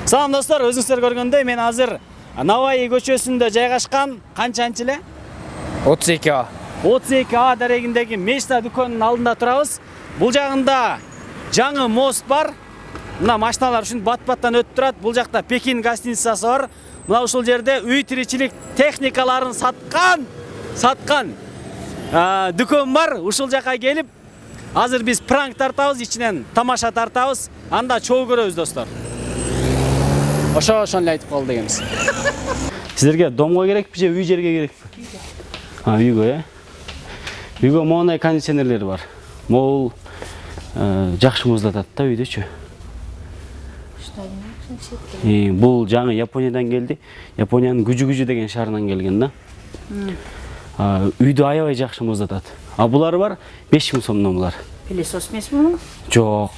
Салам достор, өзүңүздөр көргөндөй мен азыр Наваи көчөсүндө жайгашкан канчанчы эле? 32А. 32А дарегиндеги Мешта дүкөнүнүн алдында турабыз. Бул жагында жаңы мост бар. Мына машиналар үчүн бат-баттан өтүп турат. Бул жакта Пекин гостиницасы бар. Мына ушул жерде үй тиричилик техникаларын саткан дүкөн бар. Ушул жака келип, азыр биз пранк тартабыз, ичинен тамаша тартабыз. Анда чоо көрөбүз достор. Ошону айтып калды дегенбиз. Сиздерге домго керекпи же үй жерге керекпи? Үйгө, Үйгө моундай кондиционерлер бар. Могул жакшы муздатат да үйдөчү. Бул жаңы Япониядан келди. Япониянын Күжү деген шаарынан келген да. Үйдү аябай жакшы муздатат. Булар бар 5000 сомдон булар. Пылесос эмесби? Жок.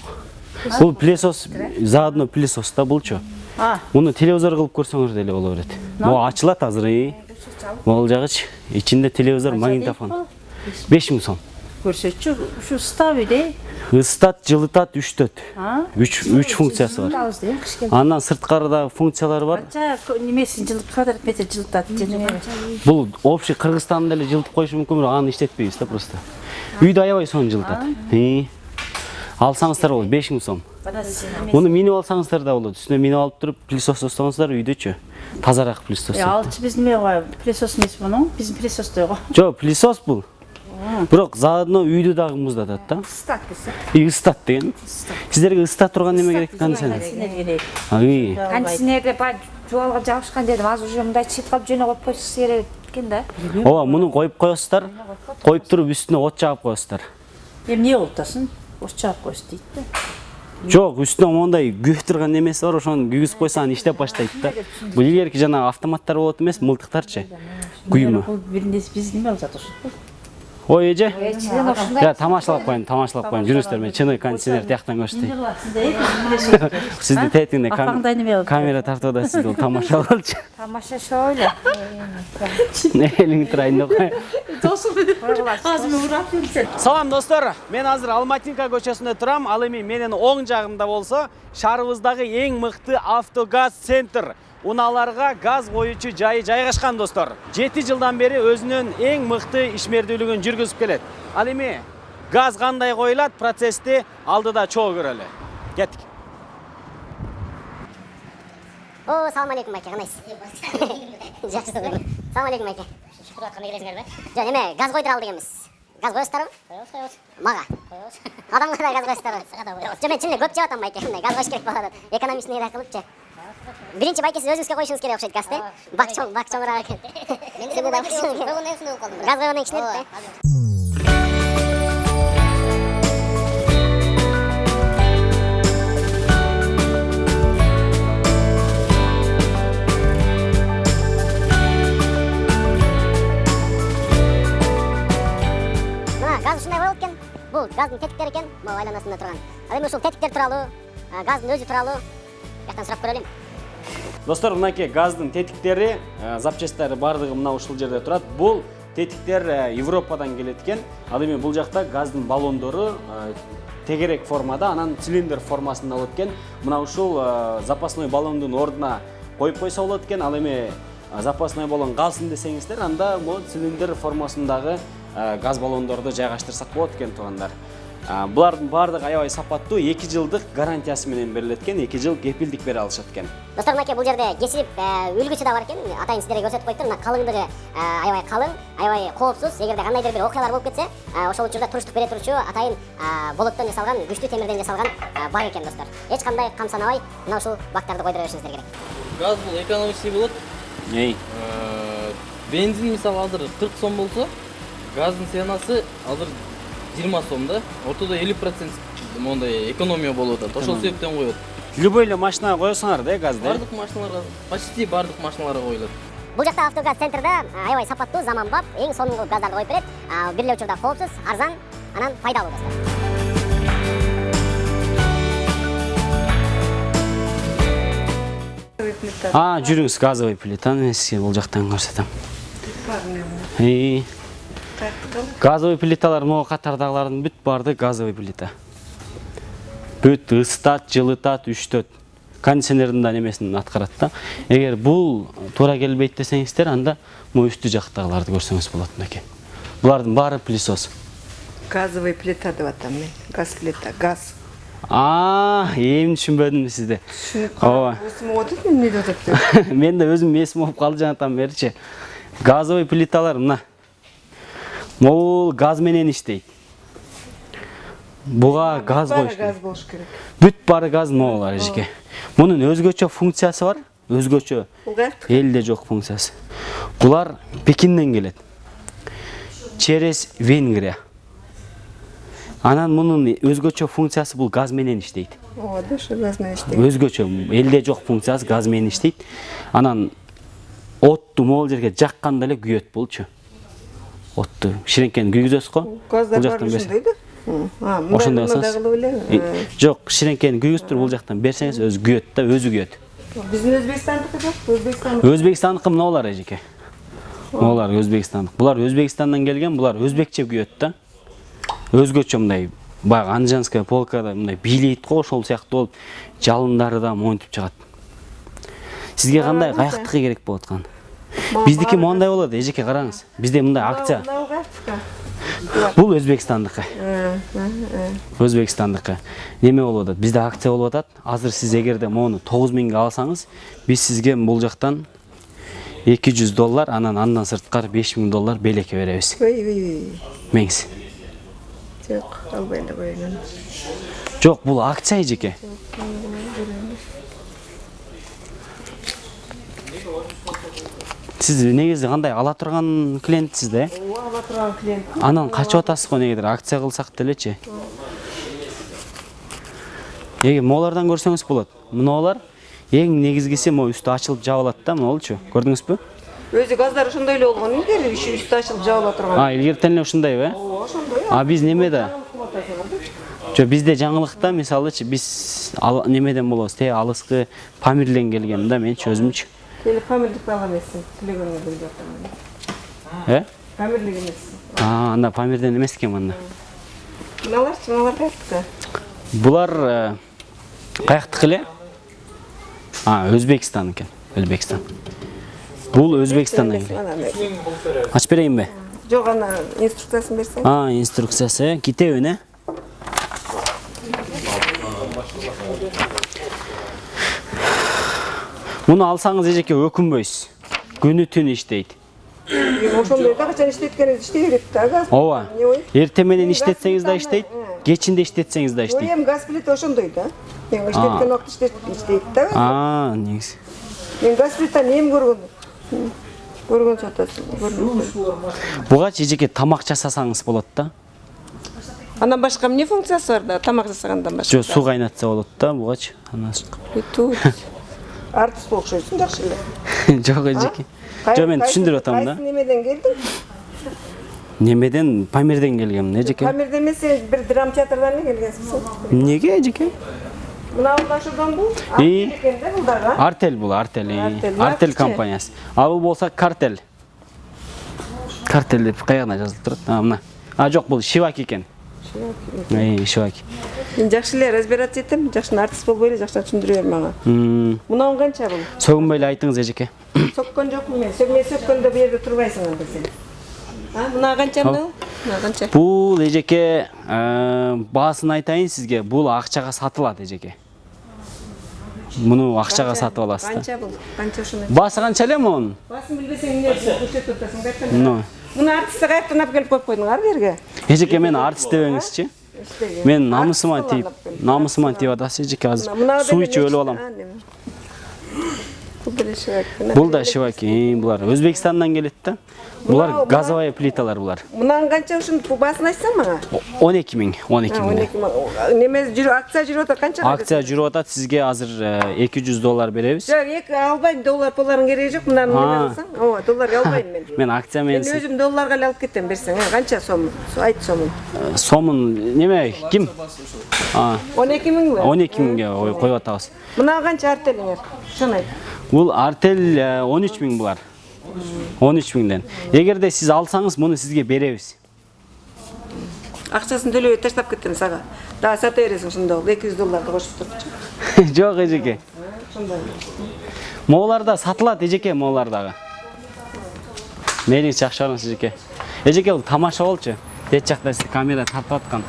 Бул пылесос, заодно пылесос да булчу. Муну телевизор кылып көрсөңөр деле боло берет. Могу ачылат азыр. Могул жагыч, ичинде телевизор, магнитофон. 5000 сом. Көрсөтчү, ушу ыстап үйдө. Ыстат, жылытат, үчтөт. 3 функциясы бар. Андан сырткарыда функциялары бар. Немесин жылытып кадыр метр жылытат. Бул общий Кыргызстанда эле жылытып коюшу мүмкүн, бирок аны иштетпейбиз да просто. Үйдө аябай сонун жылытат. Алсаңыздар болот 5000 сом. Муну минип алсаңыздар да болот. Үстүнө минип алып туруп пылесос тостоңуздар үйдөчү. Тазараак пылесос. Алчы биз неме кой? Пылесос эмес муну? Биздин пылесос дойго. Жок, пылесос бул. Бирок заодно үйдү дагы муздатат да. Ыстат десе. Ыстат деген. Сиздерге ыстат турган неме керек кондиционер? Кондиционерде ба жуалга жабышкан дедим. Азыр уже мындай чыткап жөнө коюп койсоңуз керек экен да. Ооба, муну коюп коесуздар. Коюп туруп үстүнө от жагып коесуздар. Эмне болуп атасың? От жагып коюш дейт да. Жок, үстүнө мондай күйүп турган немеси бар, ошону күйгүзүп койсоң иштеп баштайт да. Бул илгерки жана автоматтар болот эмес, мылтыктарчы. Күйүмө. Бул биринде биз неме алып жатышпыз? Ой, эже. Я тамашалап коеюн. Жүрүңүздөр, мен чыны кондиционер тияктан көрсөтөйүн. Сизди тетиңде камера тартып атасыз, бул тамаша болчу. Тамаша шоу эле. Элиң турайын деп кой. Азыр мен урап жүрсөм. Салам достор, мен азыр Алматинка көчөсүндө турам. Ал эми менин оң жагымда болсо, шаарыбыздагы эң мыкты автогаз центр. Унааларга газ коюучу жайы жайгашкан достор. 7 жылдан бери өзүнүн эң мыкты ишмердүүлүгүн жүргүзүп келет. Ал эми газ кандай коюлат, процессти алдыда чоо көрөлү. Кеттик. Салам алейкум байке, кандайсыз? Жакшы. Салам алейкум байке. Шүкүр, кандай келесиңерби? Жок, эме газ койдура алдыгенбиз. Газ коесуздарбы? Коебуз. Мага? Коебуз. Адамга да газ коесуздарбы? Жок, мен чын эле көп жеп атам байке. Газ коюш керек болот. Экономичный эле кылыпчы. Биринчи байке сиз өзүңүзгө коюшуңуз керек окшойт газды. Бакчоңураак экен. Мен деле койгондон кийин калдым. Газ койгондон кийин кичинет да. Газ ушундай коюлат экен. Бул газдын тетиктери экен, могу айланасында турган. Ал эми ушул тетиктер тууралуу, газдын өзү тууралуу жактан сурап көрөлүм. Достор, мынакей газдын тетиктери, запчасттары бардыгы мына ушул жерде турат. Бул тетиктер Европадан келет экен. Ал эми бул жакта газдын баллондору тегерек формада, анан цилиндр формасында болот экен. Мына ушул запасной баллондун ордуна коюп койсо болот экен. Ал эми запасной баллон калсын десеңиздер, анда могу цилиндр формасындагы газ баллондорду жайгаштырсак болот экен туугандар. Булардын бардыгы аябай сапаттуу, 2 жылдык гарантиясы менен берилет экен, 2 жыл кепилдик бере алышат экен. Достор, мынакей бул жерде кесип үлгүчү да бар экен. Атайын сиздерге көрсөтүп коюптур. Мына калыңдыгы аябай калың, аябай коопсуз. Эгерде кандайдыр бир окуялар болуп кетсе, ошол учурда туруштук бере турчу атайын болоттон жасалган, күчтүү темирден жасалган бак экен достор. Эч кандай камсанабай мына ушул бактарды койдура беришиңиздер керек. Газ бул экономичный болот. Бензин мисалы азыр 40 сом болсо, газдын ценасы азыр 20 сом да. Ортодо 50% мондай экономия болуп атат. Ошол себептен коет. Любой эле машинага коесуңар да газды. Бардык машиналарга, почти бардык машиналарга коюлат. Бул жакта автогаз центрда аябай сапаттуу, заманбап, эң сонунгу газдарды коюп берет. Бир эле учурда коопсуз, арзан, анан пайдалуу достор. Жүрүңүз, газовый плитаны сизге бул жактан көрсөтөм. Газовый плиталар могу катардагылардын бүт барды газовый плита. Бүт ыстат, жылытат, үчтөт. кондиционердің да немесін атқарат да. Егер бұл тура келбейт десеңіздер, анда мына үсті жақтағыларды көрсеңіз болады мынакей. Бұлардың бары пылесос. Газовый плита деп атам мен. Газ плита, газ. Эми түшүнбөдүм сизди. Ооба. Осым отуп мен не деп атат. Мен да өзүм эсим болуп калды жанатам берчи. Газовый плиталар мына. Могул газ менен иштейт. Буга газ коюш Газ болуш керек. Бүт бары газ могулар эжеке. Мунун өзгөчө функциясы бар. Өзгөчө. Элде жок функциясы. Булар Пекинден келет. Через Венгрия. Анан мунун өзгөчө функциясы бул газ менен иштейт. Ооба, ошо газ менен иштейт. Өзгөчө элде жок функциясы газ менен иштейт. Анан отту могул жерге жакканда эле күйөт болчу. Отту ширенкени күйгүзөсүз го. Газдар бар ушундай да. Ошондой кылсаңыз. Жок, ширенкени күйгүзүп бул жактан берсеңиз өзү күйөт да, өзү күйөт. Биздин Өзбекстандыкы жок, Өзбекстандыкы мыналар эжеке. Мыналар Өзбекстандык. Булар Өзбекстандан келген, булар өзбекче күйөт да. Өзгөчө мындай баягы Анжанская полкада мындай бийлейт го, ошол сыяктуу болуп, жалындары да монтип чыгат. Сизге кандай каяктыкы керек болуп аткан? Биздики моундай болот, эжеке караңыз. Бизде мындай акция. Бул Өзбекстандыкы. Өзбекстандыкы. Неме болуп атат? Бизде акция болуп атат. Азыр сиз эгерде мону 9000 га алсаңыз, биз сизге бул жактан $200, андан сырткары $5000 белекке беребиз. Меңиз. Жок, албай эле коеюн. Жок, бул акция эжеке. Сиз негизи кандай ала турган клиентсиз да? Ала турган клиент. Анан качып атасыз го негедир акция кылсак делечи. Молардан көрсөңүз болот. Мыналар эң негизгиси мо үстү ачылып жабылат да, мыналчу. Көрдүңүзбү? Өзү газдар ошондой эле болгон, илгери үстү ачылып жабыла турган. Илгертен эле ушундайбы? Ооба, ошондой. Биз немеде? Жок, бизде жаңылыкта, мисалычы, биз немеден болобуз, алыскы Памирлен келгем да, менчи өзүмчү. Келип Памирликти ала эмессиң, тилегеңе келип жатам. Памирлик эмес. Анда Памирден эмес экен анда. Мыналар каяктыкы? Булар каяктыкы эле? Өзбекстан экен, Өзбекстан. Бул Өзбекстандан келген. Ачып берейинби? Жок, ана инструкциясын берсең. Инструкциясы китеби не? Муну алсаңыз эжеке өкүнбөйсүз. Күнү түн иштейт. Ошондой да качан иштеткениңиз иштей берет да газ. Ооба. Эртең менен иштетсеңиз да иштейт, кечинде иштетсеңиз да иштейт. Эми газ плита ошондой да. Мен иштеткен убакыт иштейт да. Негизи. Мен газ плитаны эми көргөн сатасың. Буга эжеке тамак жасасаңыз болот да. Андан башка эмне функциясы бар да, тамак жасагандан башка? Жок, суу кайнатса болот да, бугачы. Артист болуп окшойсуң, жакшы эле. Жок эжеке. Жок, мен түшүндүрүп атам да. Кайсы немеден келдиң? Немеден? Памирден келгем, эжеке. Памирден эмес, бир драма театрдан эле келгенсиң. Эмнеге эжеке? Мына ошодон бул Артель экен да, булдагы. Артель бул, Артель компаниясы. Бул болсо Картель. Картель деп каягына жазылып турат. Мына. Жок, бул Шиваки экен. Шиваки. Мен жакшы эле разбираться этем, жакшы артист болбой эле жакшы түшүндүрө бер мага. Мунун канча бул? Сөгүнбөй эле айтыңыз эжеке. Сөккөн жокмун мен. Сөккөндө бу жерде турбайсың анда сен. Мына канча мына? Мына канча? Бул эжеке баасын айтайын сизге. Бул акчага сатылат эжеке. Муну акчага сатып аласыз да. Канча бул? Канча ушуну? Баасы канча эле мунун? Баасын билбесең эмне көрсөтүп атасың да? Муну артистти каяктан алып келип коюп койдуңар берге? Эжеке, мени артист дебеңизчи. Мен намысыма тийип атасыз эжеке азыр. Суу ичип өлүп алам. Бул да Шиваки, булар Өзбекстандан келет да. Булар газовая плиталар булар. Мунан канча ушунун баасын айтсаң мага? 12.000. Неме акция жүрүп атат, канча? Акция жүрүп атат, сизге азыр $200 беребиз. Жок, албайм, доллар поларын кереги жок, мындан неме алсаң. Ооба, долларга албайм мен. Мен акция менен. Мен өзүм долларга эле алып кетем берсең. Канча сом? Айт сомун. Сомун неме ким? 12.000 бе? 12.000ге коюп атабыз. Мына канча артелиңер? Шуну айт. Бул Артель 13.000 булар. 13.000ден. Эгерде сиз алсаңыз, муну сизге беребиз. Акчасын төлөбөй таштап кеттим сага. Дагы сата бересиң ошондо $200 кошуп туруп. Жок эжеке. ошондой. Мооларда сатылат эжеке, моолардагы. Мейлиңиз жакшы барыңыз эжеке. Эжеке бул тамаша болчу. Бет жакта сиз камера тартып аткан.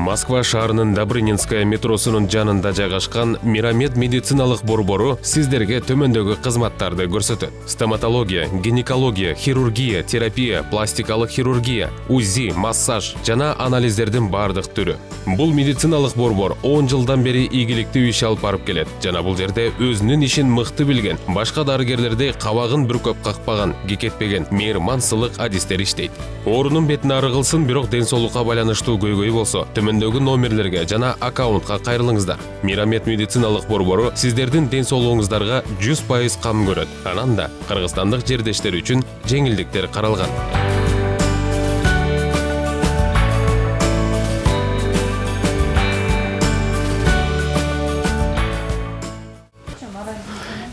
Москва шаарынын Добрынинская метросунун жанында жайгашкан Мирамед медициналык борбору сиздерге төмөндөгү кызматтарды көрсөтөт. Стоматология, гинекология, хирургия, терапия, пластикалык хирургия, УЗИ, массаж жана анализдердин бардык түрү. Бул медициналык борбор 10 жылдан бери ийгиликтүү иш алып барып келет. Жана бул жерде өзүнүн ишин мыкты билген, башка дарыгерлерди кабагын бүркөп какпаган, кекетпеген мейирмансылык адистер иштейт. Оорунун бетин ары кылсын, бирок ден соолукка байланыштуу көйгөй болсо, төмөндөгү номерлерге жана аккаунтка кайрылыңыздар. Мирамед медициналык борбору сиздердин ден соолугуңуздарга 100% кам көрөт. Анан да кыргызстандык жердештер үчүн жеңилдиктер каралган.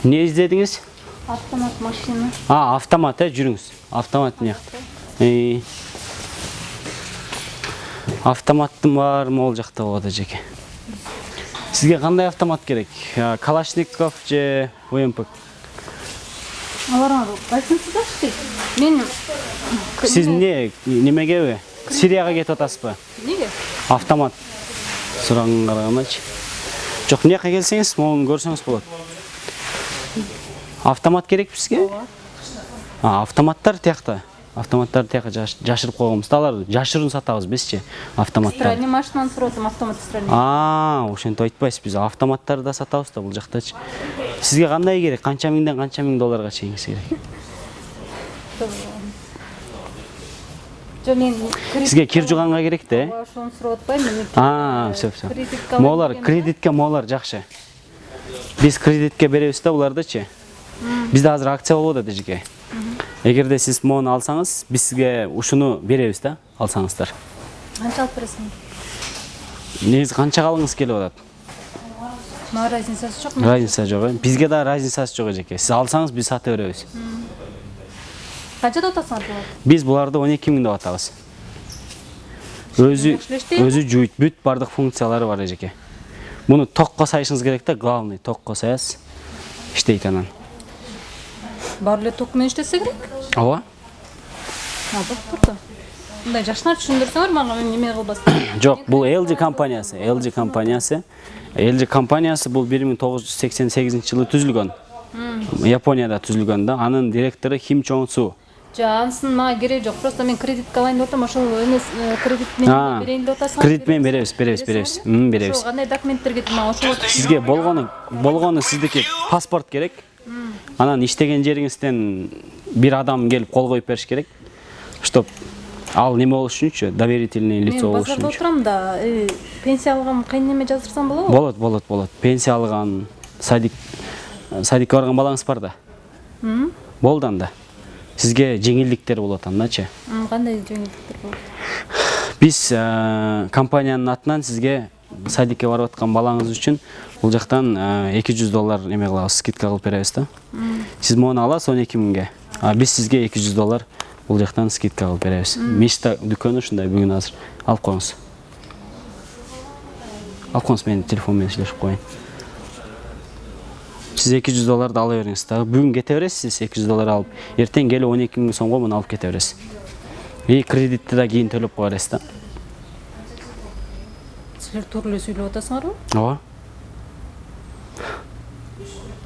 Не издедиңиз? Автомат машина. Автомат, жүрүңүз. Автомат эмне жакта? Автоматтым бар, могул жакта болот эжеке. Сизге кандай автомат керек? Калашников же УМП? Аларга кайсысы дашты? Мен Сиз немегеби? Сирияга кетип атасызбы? неге? Автомат сураган карагандачы. Жок, эмне келсеңиз, могун көрсөңүз болот. Автомат керек бизге? Автоматтар тиякта. Автоматтарды тияка жашырып койгонбуз. Аларды жашырын сатабыз бизчи, автоматтарды. Стиральный машинаны сураттым, автомат стиральный. Ошентип айтпайсыз, биз автоматтарды да сатабыз да бул жактачы. Сизге кандай керек? Канча миңден канча миң долларга чейин керек? Жо мен Сизге кир жуганга керек да? ошону сурап атпаймынбы? Все. Молар кредитке молар жакшы. Биз кредитке беребиз да булардычы. Бизде азыр акция болуп атат эжеке. Эгерде сиз мону алсаңыз, биз сизге ушуну беребиз да, алсаңыздар. Канча алып бересиң? Негизи канча алгыңыз келип атат? Мага разницасы жокму? Разница жок. Бизге да разницасы жок эжеке. Сиз алсаңыз биз сатып беребиз. Канча деп атасыңар булар? Биз буларды 12 миң деп атабыз. Өзү жуйт, бүт бардык функциялары бар эжеке. Муну токко сайышыңыз керек да, главный токко саясыз. Иштейт анан. Бар эле ток менен иштесе керек? Ооба. Болуп турду. Мындай жашнар түшүндүрсөңөр мага, мен неме кылбастым. Жок, бул LG компаниясы. LG компаниясы бул 1988-жылы түзүлгөн. Японияда түзүлгөн да. Анын директору Ким Чон Су. Ансын мага кереги жок. Просто мен кредитке алайын деп атам, ошол эмес кредит менен берейин деп атасың. Кредит менен беребиз. Беребиз. Ошо кандай документтер кетти мага ошол. Сизге болгону сиздики паспорт керек. Анан иштеген жериңизден бир адам келип кол коюп бериш керек. Чтоб ал неме болуш үчүнчү, доверительный лицо болуш үчүн. Мен базарда отурам да, пенсия алган кайын неме жаздырсам болобу? Болот. Пенсия алган, садикке барган балаңыз бар да. Болду анда. Сизге жеңилдиктер болот андачы. Кандай жеңилдиктер болот? Биз компаниянын атынан сизге садикке барып аткан балаңыз үчүн бул жактан $200 неме кылабыз, скидка кылып беребиз да. Сиз мону аласыз 12 миңге. Биз сизге $200 бул жактан скидка кылып беребиз. Мечта дүкөнү ушундай бүгүн азыр алып коюңуз. Алып коюңуз, менин телефон менен сүйлөшүп коеюн. Сиз $200 ала бериңиз да. Бүгүн кете бересиз, $200 алып. Эртең келип 12 миң сомго муну алып кете бересиз. Кредитти да кийин төлөп кое бересиз да. Силер туура эле сүйлөп атасыңарбы? Ооба.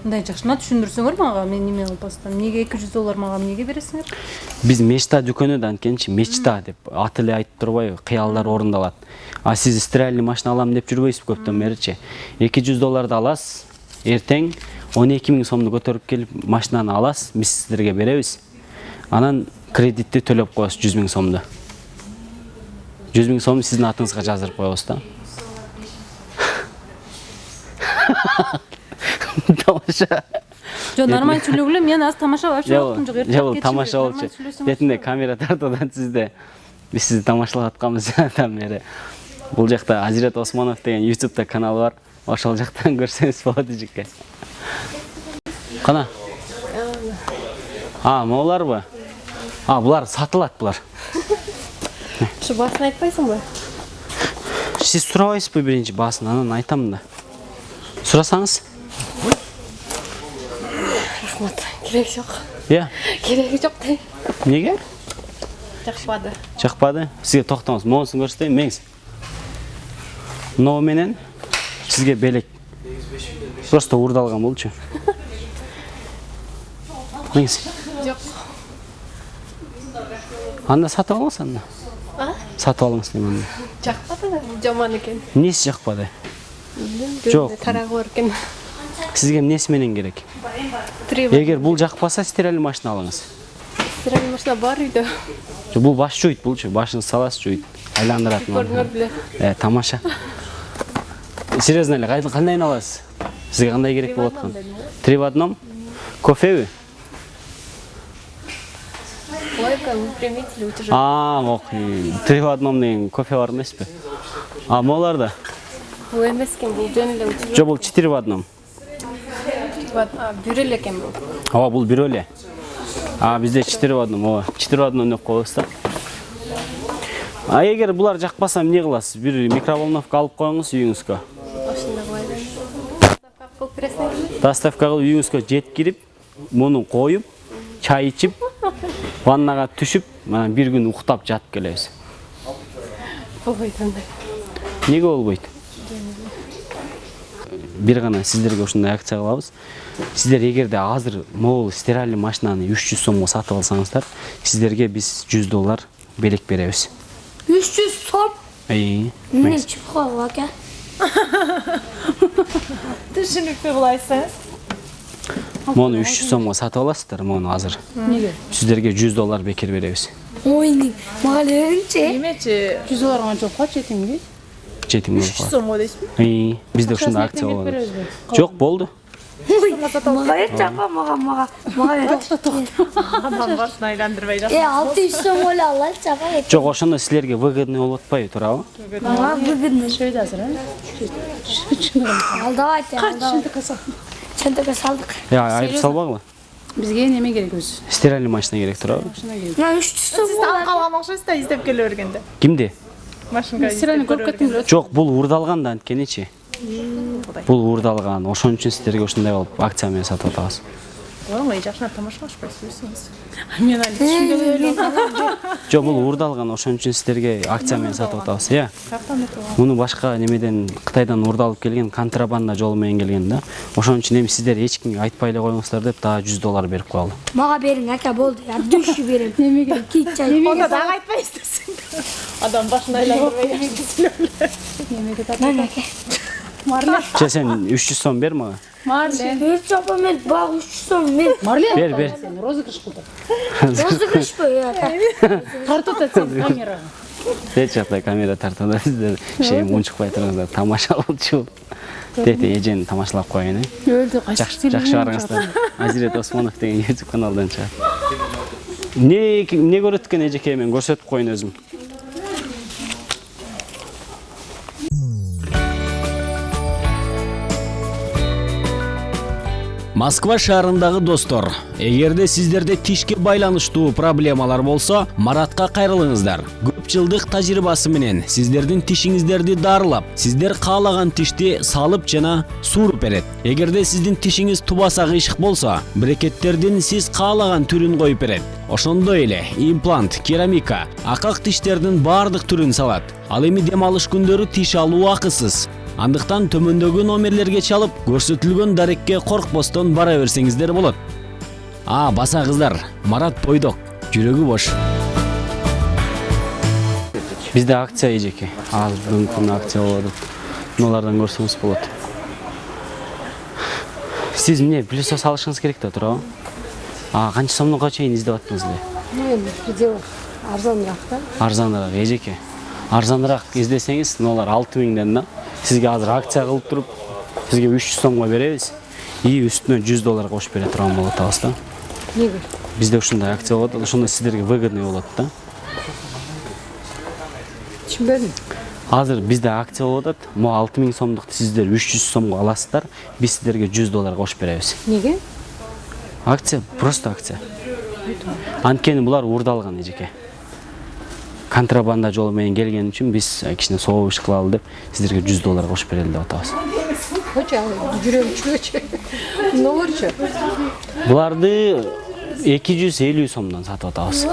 Мындай жакшына түшүндүрсөңөр мага, мен неме кылбастан. Эмнеге $200 мага эмнеге бересиңер? Биз мечта дүкөнү да анткенчи мечта деп аты эле айтып турбайбы, кыялдар орундалат. Сиз стиральный машина алам деп жүрбөйсүз көптөн беричи. $200 аласыз, эртең 12 миң сомду көтөрүп келип машинаны аласыз, биз сиздерге беребиз. Анан кредитти төлөп коесуз 100 миң сомду. 100 миң сомду сиздин атыңызга жаздырып коебуз да. Тамаша. Жо, нормально сүйлөгүлө, мен аз тамаша вообще октум жок. Жок, тамаша болчу. Бетинде камера тартып атат сизде. Биз сизди тамашалап атканбыз жадан бери. Бул жакта Азирет Осмонов деген YouTube'да каналы бар. Ошол жактан көрсөңүз болот эжеке. Кана? Моуларбы? Булар сатылат булар. Ушу басын айтпайсыңбы? Siz сурабайсызбы биринчи баасын, анан айтамын да. Сурасаңыз? Рахмат. Керек жоқ. Иә. Керегі жоқ дейм. Неге? Жақпады. Жақпады. Сізге тоқтаңыз. Монысын көрсетейін, меңіз. Мынау менен сізге белек. Просто урдалған болчу. Меңіз. Жоқ. Анда сатып алыңыз анда. Сатып алыңыз деймін. Жақпады да. Жаман екен. Несі жақпады? Жоқ. Тарағы бар екен. Сізге несі менен керек? Егер бұл жақпаса, стиральный машина алыңыз. Стиральный машина бар үйде. Бұл баш жуйт, бұлчу. Башын саласы жуйт. Айландыратын. Көрдіңер біле. Тамаша. Серьезно эле, қандайын аласыз? Сізге қандай керек болып отқан? 3 в 1? Кофе? Лойка, выпрямитель, утяжелитель. Ок, 3 в 1 деген кофе бар емес пе? Моларда? Бұл емес екен, бұл жөн эле утяжелитель. Жо, бұл 4 в 1. Бюрел екен бұл. Бұл бюреле. Бізде 4 в 1. 4 в 1 өп қойыңыз да. Егер бұлар жақпаса, не қыласыз? Bir микроволновка алып қойыңыз үйіңізге. Осында қойдым. Доставка қылып бересің. Доставка қылып үйіңізге жеткіріп, мұны қойып, чай ішіп, ваннаға түшіп, бір күн ұқтап жатып келесіз. Болбайды ондай. Неге болбайды? Бір ғана сіздерге ушундай акция кылабыз. Сіздер эгерде азыр могул стиральный машинаны 300 сомго сатып алсаңыздар, сіздерге біз $100 белек беребиз. 300 сом? Эмне чыккан ака? Түшүнүктүү кылайсыз. Мону 300 сомго сатып аласыздар, мону азыр. Неге? Сіздерге $100 бекер беребиз. Ойны, мага беринчи. Эмечи? $100 жокко жетимби? Жетим 300 сомго дейсизби? Бизде ушундай акция болот. Жок, болду. Мага чапа, мага бер. Адам башын айландырбай жатат. 600 сом эле алат чапа. Жок, ошондо силерге выгодный болуп атпайбы, туурабы? Мага выгодно. Шөйдө азыр, Ал давайте, ал давайте. Чөнтөккө салдык. Айып салбагыла. Бизге неме керек өзү? Стиральный машина керек, туурабы? Я 300 сом. Сиз алган окшойсуз да издеп келе бергенде. Кимди? Машинка издеп көрүп кеттим. Жок, бул урдалган да анткеничи. Бул урдалган. Ошон үчүн сиздерге ушундай болуп акция менен сатып атабыз. Ой, жакшына тамашалашпайсыз. Мен али түшүнгөнүм. Жок, бул урдалган, ошон үчүн сиздерге акция менен сатып атабыз, иә. Муну башка немеден Кытайдан урдалып келген, контрабанда жолу менен келген да. Ошон үчүн эми сиздер эч кимге айтпай эле коюңуздар деп дагы $100 берип коелу. Мага бериң, ака болду. Я дүшү берем. Немеге? Кит чай. Онда дагы айтпайсыз. Адам башын айландырбай кетсилер. Немеге Ака. Же сен 300 сом бер мага. Бер чапа мен баг 300 сом мен. Бер. розыгрыш кылдым. Розыгрыш бу, ака. Тартып атсаң камерага. Эч жакта камера тартады, сиздер шейим унчукпай туруңуздар, тамаша болчу. Тете эжени тамашалап коеюн, Өлдү, Жакшы барыңыздар. Азирет Осмонов деген YouTube каналдан чыгат. Не көрөт экен эжеке, мен көрсөтүп коеюн өзүм. Москва шаарындагы достор, эгерде сиздерде тишке байланыштуу проблемалар болсо, Маратка кайрылыңыздар. Көп жылдык тажрыйбасы менен сиздердин тишиңиздерди дарылап, сиздер каалаган тишти салып жана сууруп берет. Эгерде сиздин тишиңиз тубаса кыйшык болсо, брекеттердин сиз каалаган түрүн коюп берет. Ошондой эле имплант, керамика, акак тиштердин бардык түрүн салат. Ал эми дем алыш күндөрү тиш алуу акысыз. Андыктан төмөндөгү номерлерге чалып, көрсөтүлгөн дарекке коркпостон бара берсеңиздер болот. Баса кыздар, Марат бойдок, жүрөгү бош. Бизде акция эжеке. Бүгүнкү акция болот. Мунулардан көрсөңүз болот. Сиз эмне плюсо салышыңыз керек да, туурабы? Канча сомдуга чейин издеп аттыңыз эле? Предел арзаныраак да. Арзаныраак эжеке. Арзаныраак издесеңиз, мунулар 6000ден да. Сизге азыр акция кылып туруп, сизге 300 сомго беребиз. И үстүнө $100 кошуп бере турган болот атабыз да. Неге? Бизде ушундай акция болот, ошондо сиздерге выгодный болот да. Түшүнбөдүм. Азыр бизде акция болот атат. Мо 6000 сомдукту сиздер 300 сомго аласыздар, биз сиздерге $100 кошуп беребиз. Неге? Акция, просто акция. Анткени булар урдалган эжеке. контрабанда жолу менен келген үчүн биз кичине соош кылалы деп сиздерге $100 кошуп берели деп атабыз. Қоча, жүрем чүгөчө. Нолорчу. Буларды 250 сомдон сатып атабыз.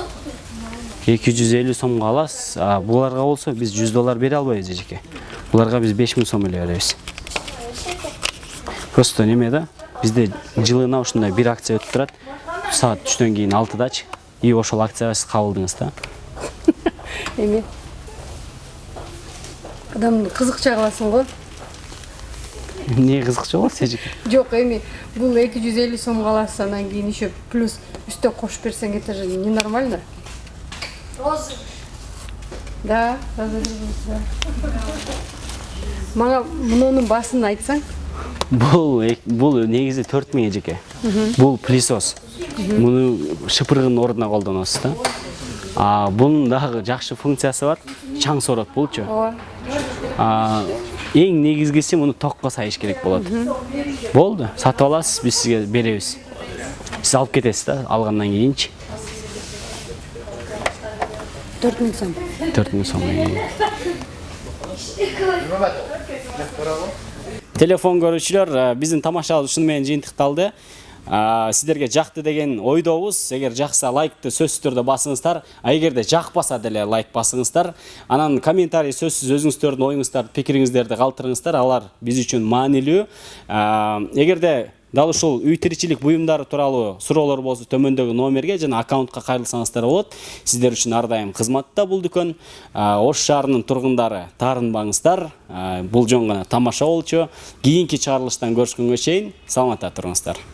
250 сомго аласыз. Буларга болсо биз $100 бере албайбыз эжеке. Буларга биз 5000 сом эле беребиз. Просто неме да? Бизде жылына ушундай бир акция өтүп турат. Саат 3-төн кийин 6-дачы. И ошол акцияга сиз кабылдыңыз да. Эми. Адамды кызыкча кыласың го. Эмне кызыкча болот эжеке? Жок, эми бул 250 сомго аласың, анан кийин еще плюс үстө кошуп берсең, это же ненормально. Розы. Да, розы. Мага мунунун басын айтсаң. Бул негизи 4000 эжеке. Бул пылесос. Муну шыпыргын ордуна колдоносуз да. Бунун дагы жакшы функциясы бар. Чаң сорот болчу. Ооба. Эң негизгиси муну токко сайыш керек болот. Болду, сатып аласыз, биз сизге беребиз. Сиз алып кетесиз да, алгандан кийинчи. 4000 сом. 4000 сом. Телефон көрүүчүлөр, биздин тамашабыз ушуну менен жыйынтыкталды. Сиздерге жакты деген ойдобуз. Эгер жакса лайкты сөзсүз түрдө басыңыздар, эгерде жакпаса деле лайк басыңыздар. Анан комментарий сөзсүз өзүңүздөрдүн оюңуздарды, пикириңиздерди калтырыңыздар. Алар биз үчүн маанилүү. Эгерде дал ушул үй тиричилик буюмдары тууралуу суроолор болсо төмөндөгү номерге жана аккаунтка кайрылсаңыздар болот. Сиздер үчүн ар дайым кызматта бул дүкөн. Ош шаарынын тургундары таарынбаңыздар. Бул жөн гана тамаша болчу. Кийинки чыгарылыштан көрүшкөнгө чейин саламатта туруңуздар.